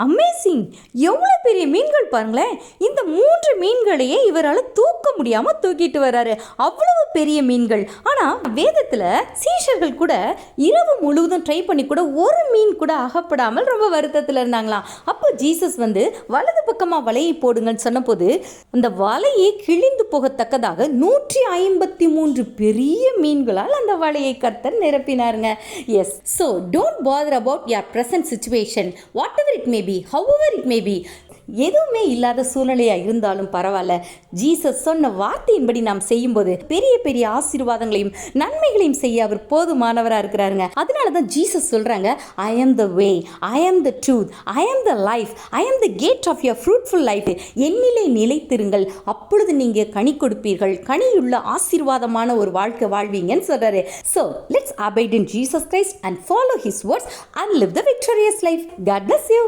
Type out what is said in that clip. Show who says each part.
Speaker 1: Amazing! எவ்வளோ பெரிய மீன்கள் பாருங்களேன். இந்த 3 மீன்களையே இவரால் தூக்க முடியாமல் தூக்கிட்டு வராரு. அவ்வளவு பெரிய மீன்கள். ஆனால் வேதத்தில் சீஷர்கள் கூட இரவு முழுவதும் ட்ரை பண்ணி கூட ஒரு மீன் கூட அகப்படாமல் ரொம்ப வருத்தத்தில் இருந்தாங்களாம். அப்போ ஜீசஸ் வலது பக்கமாக வலையை போடுங்கன்னு சொன்னபோது அந்த வலையை கிழிந்து போகத்தக்கதாக 153 பெரிய மீன்களால் அந்த வலையை கர்த்தர் நிரப்பினாருங்க. Yes, so don't bother about your present situation, whatever it may be, however it may be. எதுவுமே இல்லாத சூழ்நிலையாக இருந்தாலும் பரவாயில்ல, ஜீசஸ் சொன்ன வார்த்தையின்படி நாம் செய்யும்போது பெரிய பெரிய ஆசீர்வாதங்களையும் நன்மைகளையும் செய்ய அவர் போதுமானவராக இருக்கிறாருங்க. அதனால தான் ஜீசஸ் சொல்கிறாங்க, ஐ am the way, I am the truth, I am the life, I am the gate of your fruitful life. என்னிலே நிலைத்திருங்கள், அப்பொழுது நீங்கள் கனி கொடுப்பீர்கள், கனியுள்ள ஆசீர்வாதமான ஒரு வாழ்க்கை வாழ்வீங்கன்னு சொல்கிறாரு. So let's abide in Jesus Christ and follow his words and live the victorious life. God bless you.